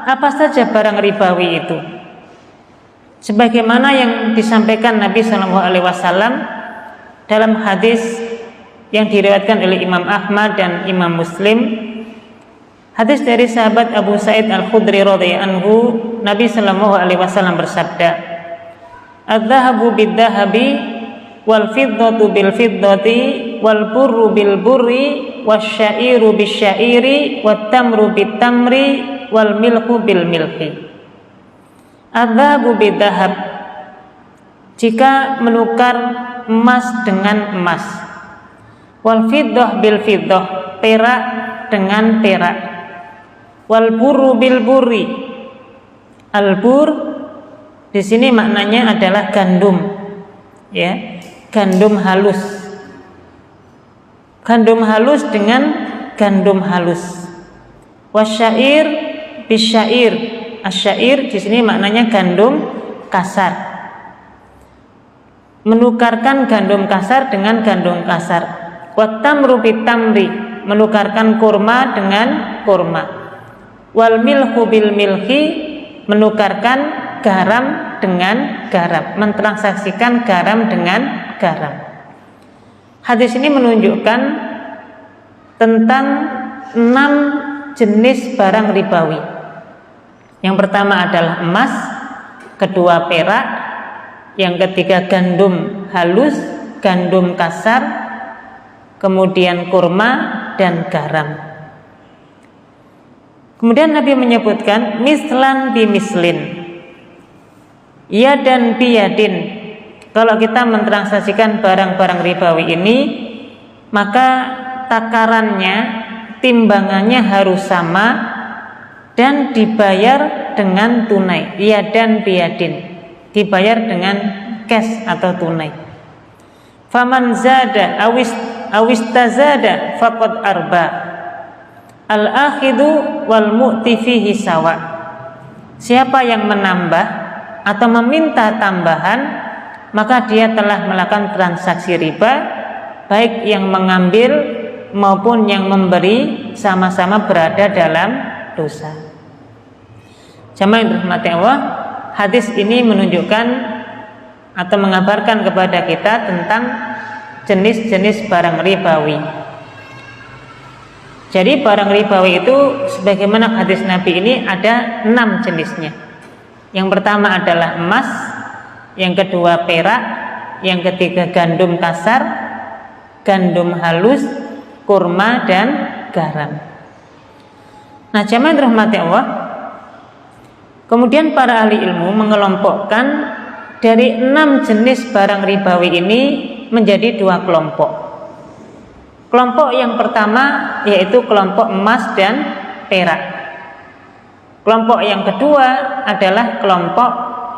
apa saja barang ribawi itu? Sebagaimana yang disampaikan Nabi Shallallahu Alaihi Wasallam dalam hadis yang diriwayatkan oleh Imam Ahmad dan Imam Muslim, hadis dari sahabat Abu Sa'id Al-Khudri radhiyallahu anhu, Nabi Shallallahu Alaihi Wasallam bersabda, "Adz-dzahabu bid-dzahabi wal fiddatu bil fiddati wal burru bil burri wasyairu bisyairi wat tamru bit tamri wal milhu bil milhi." Adz-dzahabu bid-dzahab, jika menukar emas dengan emas, wal fiddah bil fiddah, perak dengan perak, wal burru bil burri. Al bur di sini maknanya adalah gandum, ya, gandum halus. Gandum halus dengan gandum halus. Wasyair bisyair. Asyair di sini maknanya gandum kasar. Menukarkan gandum kasar dengan gandum kasar. Wat tamru bit tamri, menukarkan kurma dengan kurma. Wal milhu bil milhi, menukarkan garam dengan garam, mentransaksikan garam dengan garam. Hadis ini menunjukkan tentang 6 jenis barang ribawi. Yang pertama adalah emas, kedua perak, yang ketiga gandum halus, gandum kasar, kemudian kurma dan garam. Kemudian Nabi menyebutkan mislan bimislin, yadan biyadin. Kalau kita mentransaksikan barang-barang ribawi ini, maka takarannya, timbangannya harus sama dan dibayar dengan tunai, yadan biyadin, dibayar dengan cash atau tunai. Faman zada awistazada faqad arba, al-akhidu wal mu'ti fihi sawa. Siapa yang menambah atau meminta tambahan, maka dia telah melakukan transaksi riba, baik yang mengambil maupun yang memberi sama-sama berada dalam dosa. Jamaah yang dirahmati Allah, hadis ini menunjukkan atau mengabarkan kepada kita tentang jenis-jenis barang ribawi. Jadi barang ribawi itu sebagaimana hadis Nabi ini ada 6 jenisnya. Yang pertama adalah emas, yang kedua perak, yang ketiga gandum kasar, gandum halus, kurma dan garam. Nah, jamaah rahmati Allah, kemudian para ahli ilmu mengelompokkan dari 6 jenis barang ribawi ini menjadi 2 kelompok. Kelompok yang pertama yaitu kelompok emas dan perak. Kelompok yang kedua adalah kelompok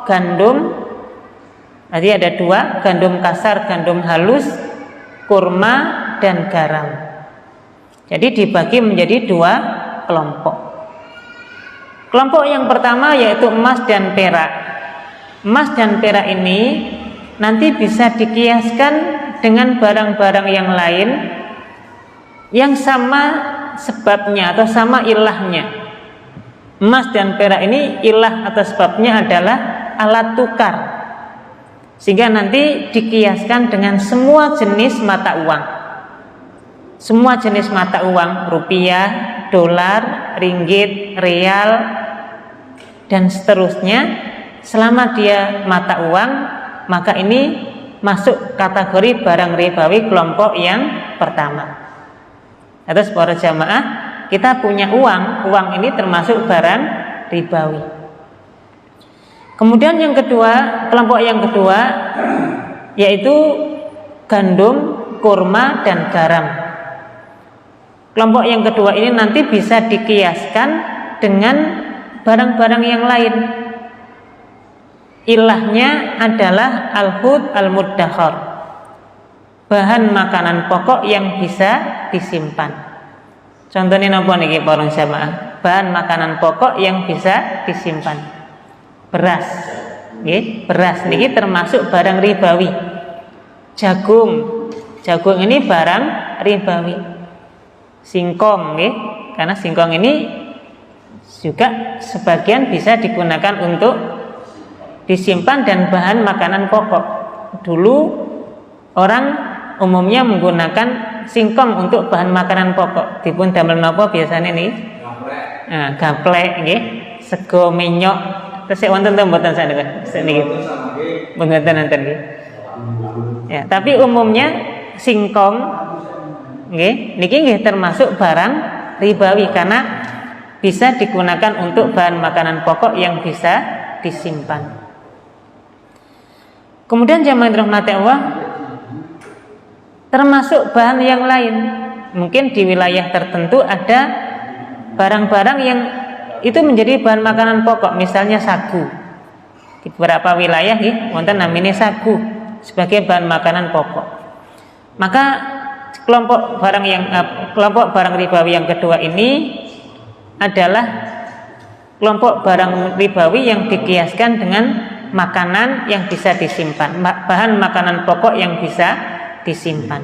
gandum. Jadi ada 2, gandum kasar, gandum halus, kurma dan garam. Jadi dibagi menjadi 2 kelompok. Kelompok yang pertama yaitu emas dan perak. Emas dan perak ini nanti bisa dikiaskan dengan barang-barang yang lain yang sama sebabnya atau sama ilahnya. Emas dan perak ini ilah atau sebabnya adalah alat tukar, sehingga nanti dikiaskan dengan semua jenis mata uang. Semua jenis mata uang, rupiah, dolar, ringgit, real, dan seterusnya, selama dia mata uang, maka ini masuk kategori barang ribawi kelompok yang pertama. Terus para jamaah, kita punya uang ini termasuk barang ribawi. Kemudian yang kedua, kelompok yang kedua yaitu gandum, kurma dan garam. Kelompok yang kedua ini nanti bisa dikiaskan dengan barang-barang yang lain. Ilahnya adalah al-hud al-muddakhar, bahan makanan pokok yang bisa disimpan. Contohnya apa niki para jamaah? Bahan makanan pokok yang bisa disimpan. Beras. Nggih, beras niki termasuk barang ribawi. Jagung ini barang ribawi. Singkong nggih, karena singkong ini juga sebagian bisa digunakan untuk disimpan dan bahan makanan pokok. Dulu orang umumnya menggunakan singkong untuk bahan makanan pokok. Dipun damel napa biasanya nih? Gaplek nggih, sego minyok. Tesih wonten ta mboten sakniki? Mboten wonten nggih. Ya, tapi umumnya singkong nggih niki nggih termasuk barang ribawi karena bisa digunakan untuk bahan makanan pokok yang bisa disimpan. Kemudian jamaah rahmati Allah, termasuk bahan yang lain. Mungkin di wilayah tertentu ada barang-barang yang itu menjadi bahan makanan pokok, misalnya sagu. Di beberapa wilayah wonten namine sagu sebagai bahan makanan pokok. Maka kelompok barang ribawi yang kedua ini adalah kelompok barang ribawi yang dikiaskan dengan makanan yang bisa disimpan, bahan makanan pokok yang bisa disimpan.